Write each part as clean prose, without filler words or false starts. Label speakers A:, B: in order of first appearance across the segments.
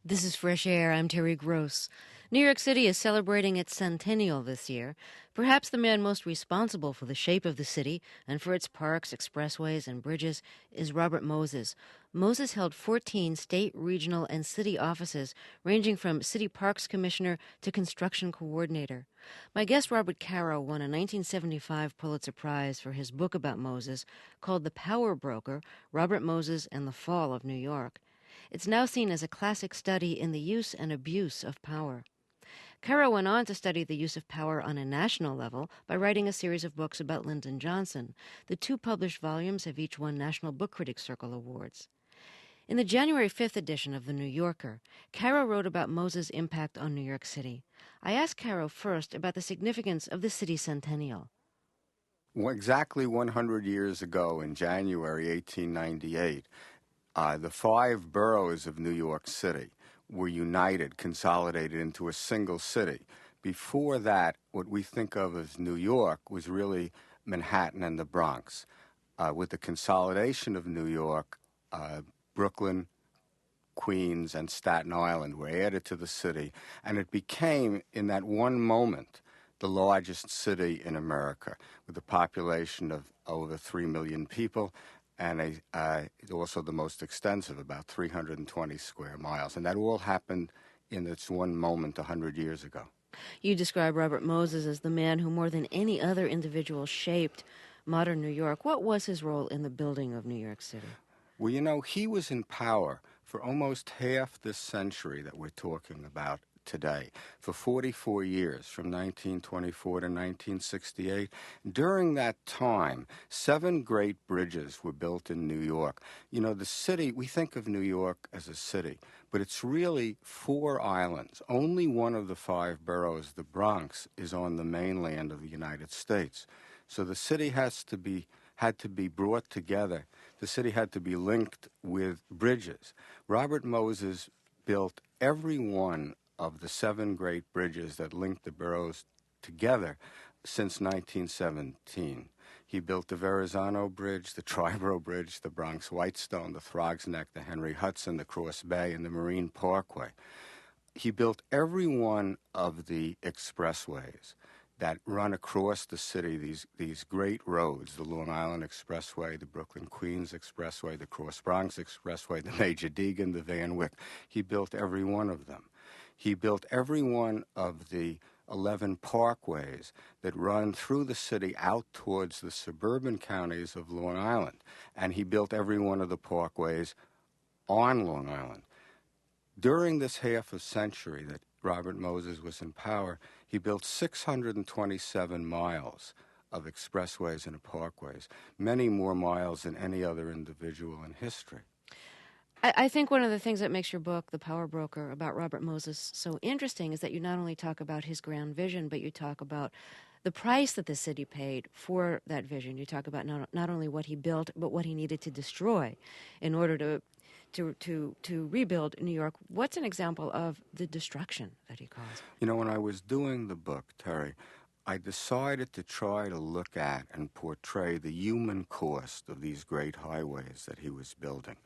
A: This is Fresh Air. I'm Terry Gross. New York City is celebrating its centennial this year. Perhaps the man most responsible for the shape of the city and for its parks, expressways, and bridges is Robert Moses. Moses held 14 state, regional, and city offices, ranging from city parks commissioner to construction coordinator. My guest, Robert Caro, won a 1975 Pulitzer Prize for his book about Moses called The Power Broker, Robert Moses and the Fall of New York. It's now seen as a classic study in the use and abuse of power. Caro went on to study the use of power on a national level by writing a series of books about Lyndon Johnson. The two published volumes have each won National Book Critics Circle awards. In the January 5th edition of The New Yorker, Caro wrote about Moses' impact on New York City. I asked Caro first about the significance of the city's centennial.
B: Well, exactly 100 years ago, in January 1898, the five boroughs of New York City were united, consolidated into a single city. Before that, what we think of as New York was really Manhattan and the Bronx. With the consolidation of New York, Brooklyn, Queens, and Staten Island were added to the city, and it became, in that one moment, the largest city in America, with a population of over 3 million people, and also the most extensive, about 320 square miles. And that all happened in this one moment 100 years ago.
A: You describe Robert Moses as the man who more than any other individual shaped modern New York. What was his role in the building of New York City?
B: Well, you know, he was in power for almost half this century that we're talking about today, for 44 years, from 1924 to 1968. During that time, 7 great bridges were built in New York. You know, the city, we think of New York as a city, but it's really 4 islands. Only one of the 5 boroughs, the Bronx, is on the mainland of the United States. So the city had to be brought together. The city had to be linked with bridges. Robert Moses built every one of the 7 great bridges that linked the boroughs together since 1917. He built the Verrazano Bridge, the Triborough Bridge, the Bronx Whitestone, the Throgs Neck, the Henry Hudson, the Cross Bay, and the Marine Parkway. He built every one of the expressways that run across the city, these great roads, the Long Island Expressway, the Brooklyn-Queens Expressway, the Cross-Bronx Expressway, the Major Deegan, the Van Wyck. He built every one of them. He built every one of the 11 parkways that run through the city out towards the suburban counties of Long Island. And he built every one of the parkways on Long Island. During this half a century that Robert Moses was in power, he built 627 miles of expressways and parkways, many more miles than any other individual in history.
A: I think one of the things that makes your book, The Power Broker, about Robert Moses so interesting is that you not only talk about his grand vision, but you talk about the price that the city paid for that vision. You talk about not only what he built, but what he needed to destroy in order to rebuild New York. What's an example of the destruction that he caused?
B: You know, when I was doing the book, Terry, I decided to try to look at and portray the human cost of these great highways that he was building.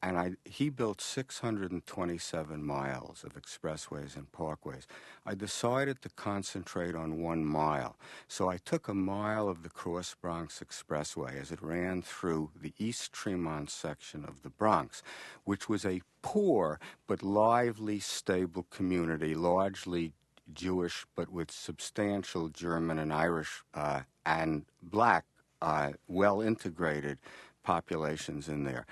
B: And he built 627 miles of expressways and parkways. I decided to concentrate on 1 mile. So I took a mile of the Cross Bronx Expressway as it ran through the East Tremont section of the Bronx, which was a poor but lively, stable community, largely Jewish but with substantial German and Irish and black, well-integrated populations in there.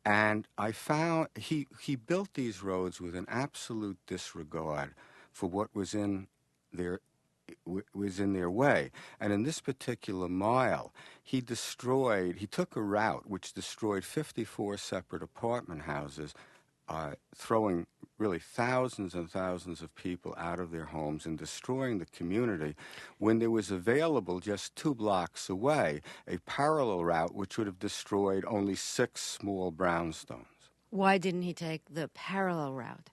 B: And I found he built these roads with an absolute disregard for what was in their way. And in this particular mile, he took a route which destroyed 54 separate apartment houses, throwing really thousands and thousands of people out of their homes and destroying the community, when there was available just 2 blocks away a parallel route which would have destroyed only 6 small brownstones.
A: Why didn't he take the parallel route?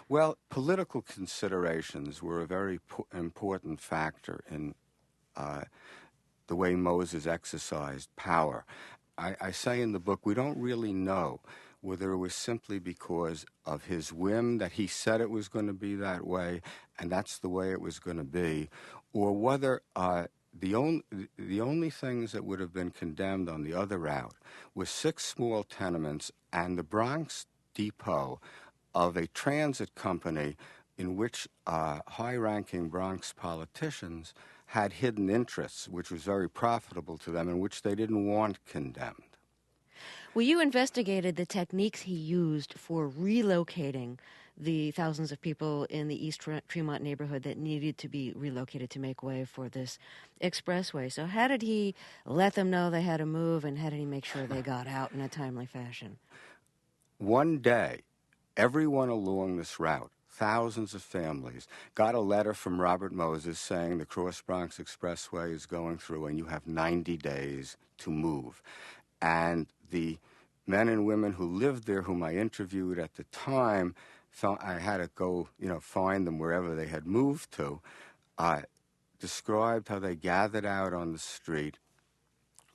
B: Well, political considerations were a very important factor in the way Moses exercised power. I say in the book, we don't really know whether it was simply because of his whim that he said it was going to be that way, and that's the way it was going to be, or whether the only things that would have been condemned on the other route were 6 small tenements and the Bronx depot of a transit company in which high-ranking Bronx politicians had hidden interests, which was very profitable to them and which they didn't want condemned.
A: Well, you investigated the techniques he used for relocating the thousands of people in the East Tremont neighborhood that needed to be relocated to make way for this expressway. So how did he let them know they had to move, and how did he make sure they got out in a timely fashion?
B: One day, everyone along this route, thousands of families, got a letter from Robert Moses saying the Cross Bronx Expressway is going through and you have 90 days to move. And the men and women who lived there, whom I interviewed at the time, thought I had to go, find them wherever they had moved to, described how they gathered out on the street,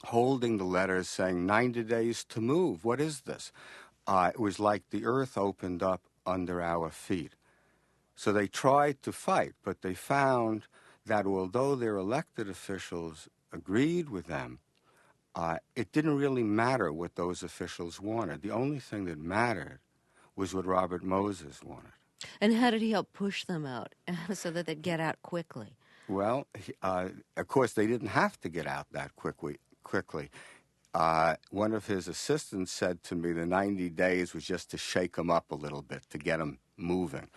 B: holding the letters saying, 90 days to move. What is this? It was like the earth opened up under our feet. So they tried to fight, but they found that although their elected officials agreed with them, it didn't really matter what those officials wanted. The only thing that mattered was what Robert Moses wanted.
A: And how did he help push them out so that they'd get out quickly?
B: Well, of course, they didn't have to get out that quickly. One of his assistants said to me the 90 days was just to shake them up a little bit, to get them moving.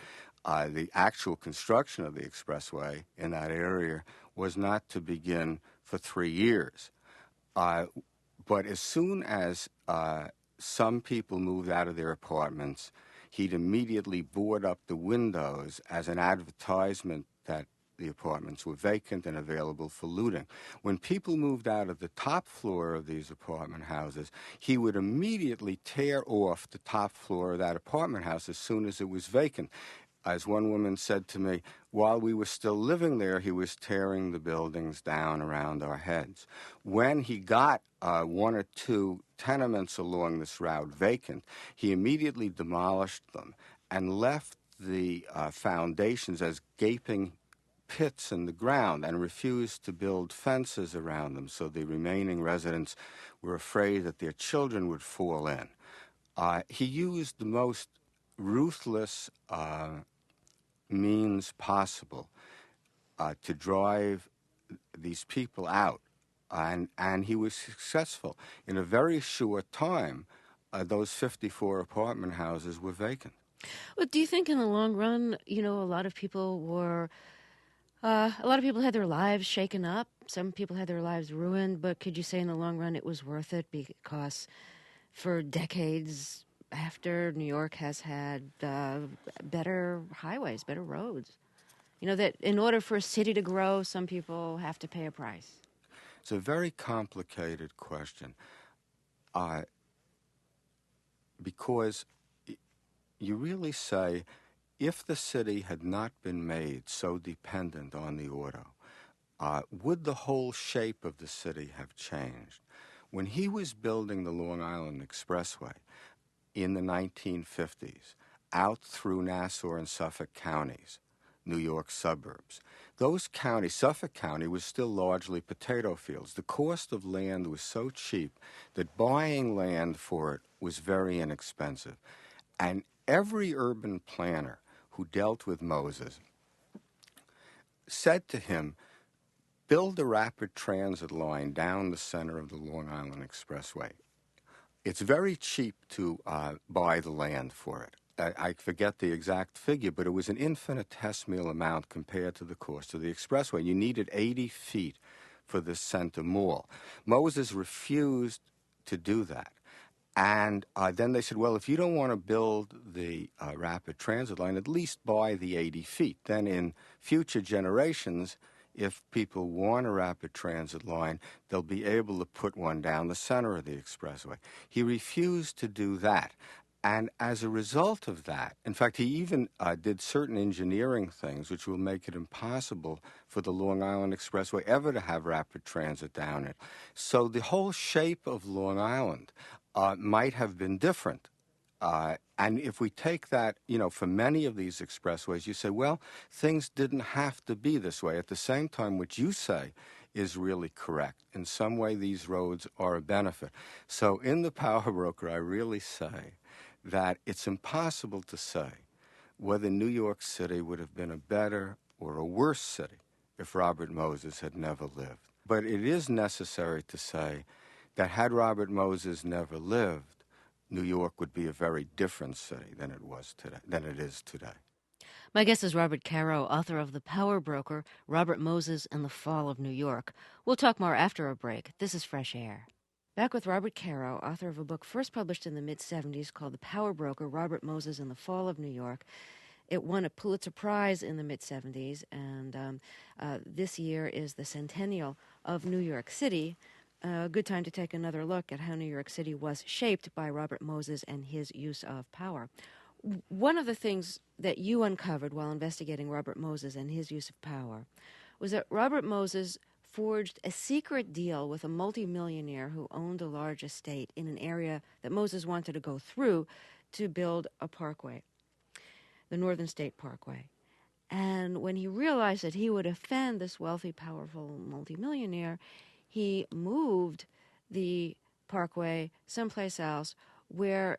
B: The actual construction of the expressway in that area was not to begin for 3 years. But as soon as some people moved out of their apartments, he'd immediately board up the windows as an advertisement that the apartments were vacant and available for looting. When people moved out of the top floor of these apartment houses, he would immediately tear off the top floor of that apartment house as soon as it was vacant. As one woman said to me, while we were still living there, he was tearing the buildings down around our heads. When he got 1 or 2 tenements along this route vacant, he immediately demolished them and left the foundations as gaping pits in the ground and refused to build fences around them, so the remaining residents were afraid that their children would fall in. He used the most ruthless means possible to drive these people out, and he was successful. In a very short time, those 54 apartment houses were vacant.
A: Well, do you think in the long run, a lot of people had their lives shaken up. Some people had their lives ruined, but could you say in the long run it was worth it? Because for decades after, New York has had better highways, better roads. That in order for a city to grow, some people have to pay a price.
B: It's a very complicated question because you really say, if the city had not been made so dependent on the auto, would the whole shape of the city have changed? When he was building the Long Island Expressway in the 1950s, out through Nassau and Suffolk counties, New York suburbs, those counties, Suffolk County was still largely potato fields. The cost of land was so cheap that buying land for it was very inexpensive. And every urban planner who dealt with Moses said to him, build a rapid transit line down the center of the Long Island Expressway. It's very cheap to buy the land for it. I forget the exact figure, but it was an infinitesimal amount compared to the cost of the expressway. You needed 80 feet for the center mall. Moses refused to do that. And then they said, well, if you don't want to build the rapid transit line, at least buy the 80 feet. Then in future generations, if people want a rapid transit line, they'll be able to put one down the center of the expressway. He refused to do that. And as a result of that, in fact, he even did certain engineering things which will make it impossible for the Long Island Expressway ever to have rapid transit down it. So the whole shape of Long Island might have been different And if we take that, for many of these expressways, you say, well, things didn't have to be this way. At the same time, what you say is really correct. In some way, these roads are a benefit. So in The Power Broker, I really say that it's impossible to say whether New York City would have been a better or a worse city if Robert Moses had never lived. But it is necessary to say that had Robert Moses never lived, New York would be a very different city than it is today.
A: My guest is Robert Caro, author of The Power Broker, Robert Moses and the Fall of New York. We'll talk more after a break. This is Fresh Air. Back with Robert Caro, author of a book first published in the mid-'70s called The Power Broker, Robert Moses and the Fall of New York. It won a Pulitzer Prize in the mid-'70s, and this year is the centennial of New York City. A good time to take another look at how New York City was shaped by Robert Moses and his use of power. One of the things that you uncovered while investigating Robert Moses and his use of power was that Robert Moses forged a secret deal with a multimillionaire who owned a large estate in an area that Moses wanted to go through to build a parkway, the Northern State Parkway. And when he realized that he would offend this wealthy, powerful multimillionaire, he moved the parkway someplace else where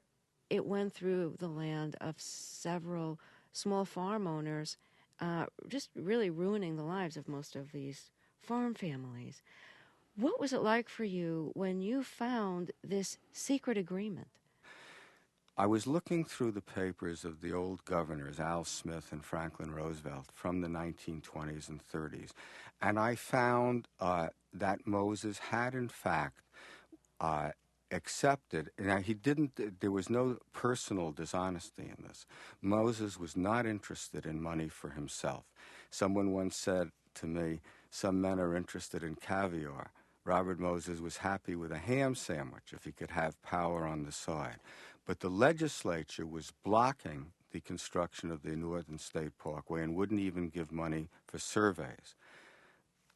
A: it went through the land of several small farm owners, just really ruining the lives of most of these farm families. What was it like for you when you found this secret agreement?
B: I was looking through the papers of the old governors, Al Smith and Franklin Roosevelt, from the 1920s and 30s, and I found that Moses had, in fact, accepted. Now, there was no personal dishonesty in this. Moses was not interested in money for himself. Someone once said to me, some men are interested in caviar. Robert Moses was happy with a ham sandwich if he could have power on the side. But the legislature was blocking the construction of the Northern State Parkway and wouldn't even give money for surveys.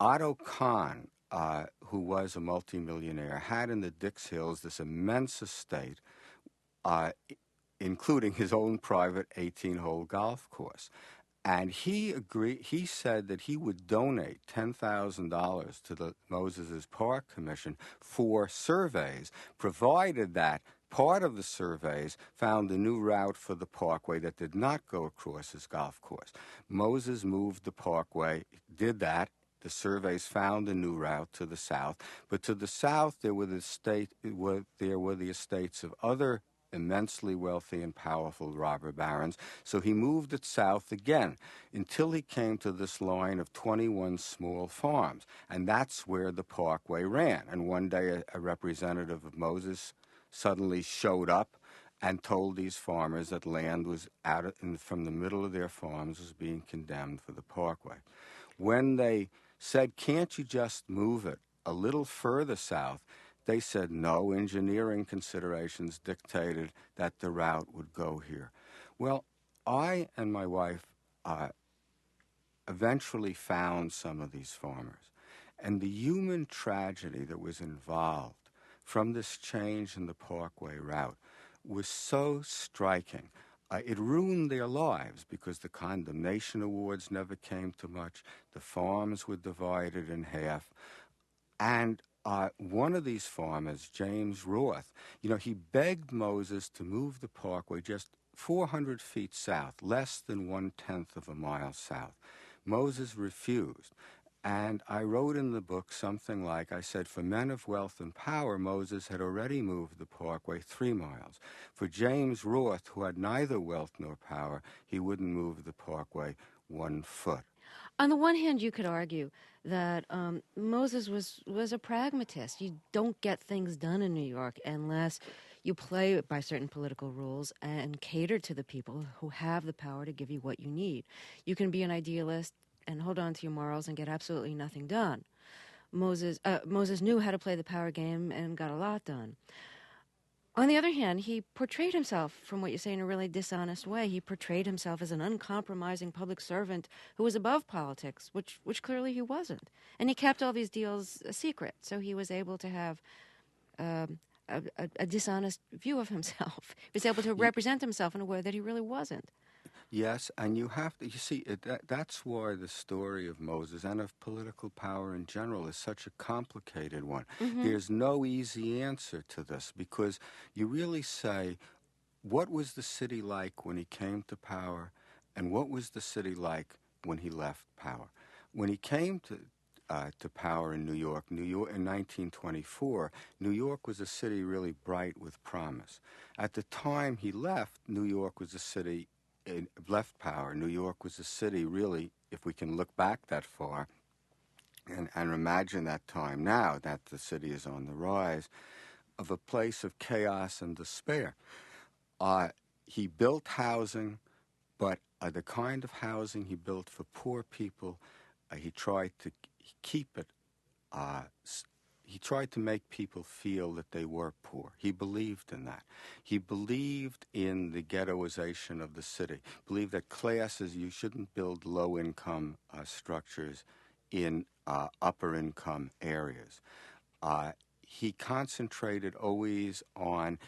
B: Otto Kahn, who was a multimillionaire, had in the Dix Hills this immense estate, including his own private 18-hole golf course. And he said that he would donate $10,000 to the Moses Park Commission for surveys, provided that part of the surveys found a new route for the parkway that did not go across his golf course. Moses moved the parkway, did that. The surveys found a new route to the south, but to the south there were the estates of other immensely wealthy and powerful robber barons. So he moved it south again until he came to this line of 21 small farms, and that's where the parkway ran. And one day a representative of Moses suddenly showed up and told these farmers that land was from the middle of their farms was being condemned for the parkway. When they said, can't you just move it a little further south, they said no, engineering considerations dictated that the route would go here. Well, I and my wife eventually found some of these farmers, and the human tragedy that was involved from this change in the parkway route was so striking. It ruined their lives because the condemnation awards never came to much. The farms were divided in half. And one of these farmers, James Roth, he begged Moses to move the parkway just 400 feet south, less than 1/10 of a mile south. Moses refused. And I wrote in the book something like, I said, for men of wealth and power, Moses had already moved the parkway 3 miles. For James Roth, who had neither wealth nor power, he wouldn't move the parkway 1 foot.
A: On the one hand, you could argue that Moses was a pragmatist. You don't get things done in New York unless you play by certain political rules and cater to the people who have the power to give you what you need. You can be an idealist and hold on to your morals and get absolutely nothing done. Moses knew how to play the power game and got a lot done. On the other hand, he portrayed himself, from what you say, in a really dishonest way. He portrayed himself as an uncompromising public servant who was above politics, which clearly he wasn't. And he kept all these deals a secret, so he was able to have a dishonest view of himself. He was able to
B: Y-
A: represent himself in a way that he really wasn't.
B: Yes, and you have to, you see, that's why the story of Moses and of political power in general is such a complicated one.
A: Mm-hmm.
B: There's no easy answer to this because you really say, what was the city like when he came to power, and what was the city like when he left power? When he came to power in New York in 1924, New York was a city really bright with promise. At the time he left, New York was a city left power. New York was a city really, if we can look back that far and imagine that time now that the city is on the rise, of a place of chaos and despair. Uh, he built housing, but the kind of housing he built for poor people, he tried to keep it. Uh, he tried to make people feel that they were poor. He believed in that. He believed in the ghettoization of the city. Believed that classes, you shouldn't build low-income structures in upper-income areas. He concentrated always on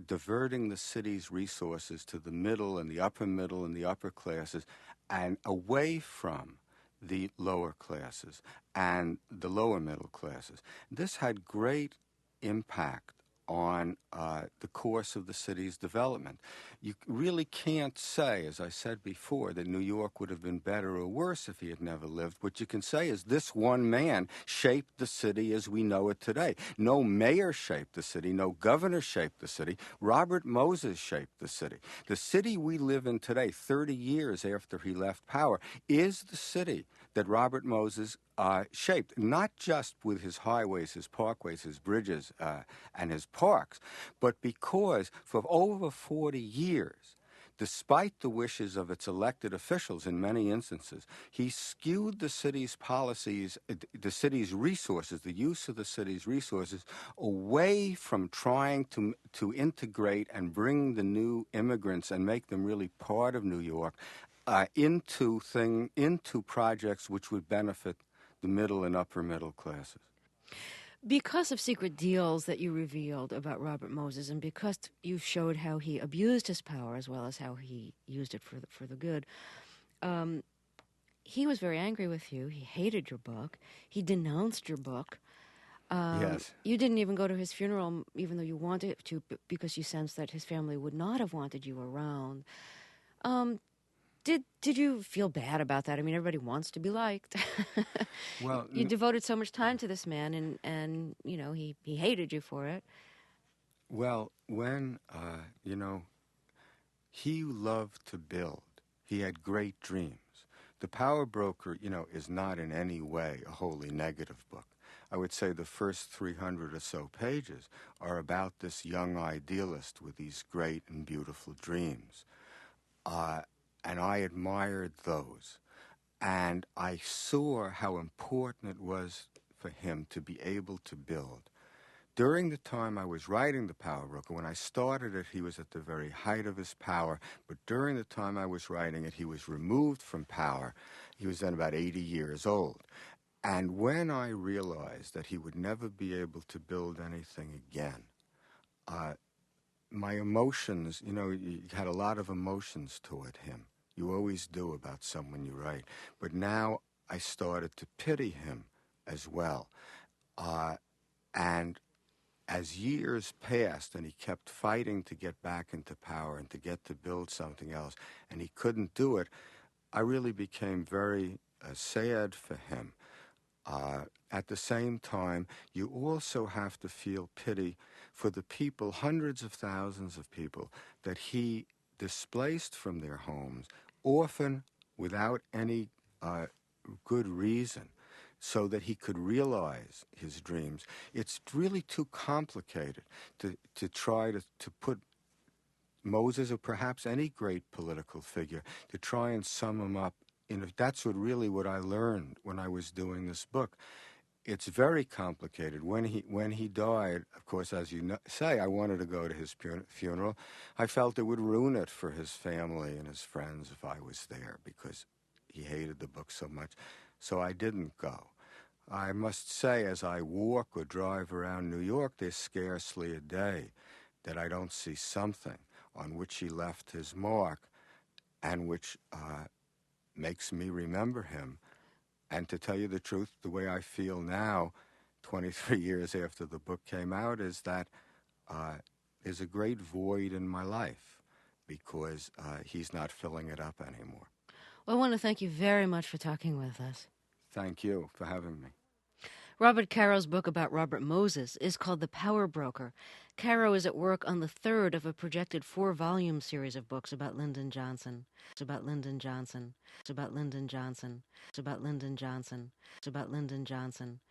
B: diverting the city's resources to the middle and the upper classes and away from the lower classes and the lower middle classes. This had great impact on the course of the city's development. You really can't say, as I said before, that New York would have been better or worse if he had never lived. What you can say is this one man shaped the city as we know it today. No mayor shaped the city. No governor shaped the city. Robert Moses shaped the city. The city we live in today, 30 years after he left power, is the city that Robert Moses shaped, not just with his highways, his parkways, his bridges, and his parks, but because for over 40 years, despite the wishes of its elected officials in many instances, he skewed the city's policies, the city's resources, the use of the city's resources, away from trying to integrate and bring the new immigrants and make them really part of New York into projects which would benefit the middle and upper middle classes.
A: Because of secret deals that you revealed about Robert Moses, and because you showed how he abused his power as well as how he used it for the good, he was very angry with you. He hated your book. He denounced your book.
B: Yes.
A: You didn't even go to his funeral, even though you wanted to, because you sensed that his family would not have wanted you around. Um, did you feel bad about that? I mean, everybody wants to be liked.
B: Well,
A: You devoted so much time to this man, and you know he hated you for it.
B: well, when he loved to build. He had great dreams. The Power Broker, is not in any way a wholly negative book. I would say the first 300 or so pages are about this young idealist with these great and beautiful dreams. And I admired those. And I saw how important it was for him to be able to build. During the time I was writing The Power Broker, when I started it, he was at the very height of his power. But during the time I was writing it, he was removed from power. He was then about 80 years old. And when I realized that he would never be able to build anything again, my emotions, you had a lot of emotions toward him. You always do about someone you write. But now I started to pity him as well. And as years passed and he kept fighting to get back into power and to get to build something else, and he couldn't do it, I really became very sad for him. At the same time, you also have to feel pity for the people, hundreds of thousands of people, that he displaced from their homes, often without any good reason, so that he could realize his dreams. It's really too complicated to try to put Moses, or perhaps any great political figure, to try and sum him up. That's what I learned when I was doing this book. It's very complicated. When he died, of course, as you say, I wanted to go to his funeral. I felt it would ruin it for his family and his friends if I was there because he hated the book so much. So I didn't go. I must say, as I walk or drive around New York, there's scarcely a day that I don't see something on which he left his mark and which makes me remember him. And to tell you the truth, the way I feel now, 23 years after the book came out, is that there's a great void in my life because he's not filling it up anymore.
A: Well, I want to thank you very much for talking with us.
B: Thank you for having me.
A: Robert Caro's book about Robert Moses is called The Power Broker. Caro is at work on the third of a projected 4-volume series of books about Lyndon Johnson. It's about Lyndon Johnson. It's about Lyndon Johnson. It's about Lyndon Johnson. It's about Lyndon Johnson.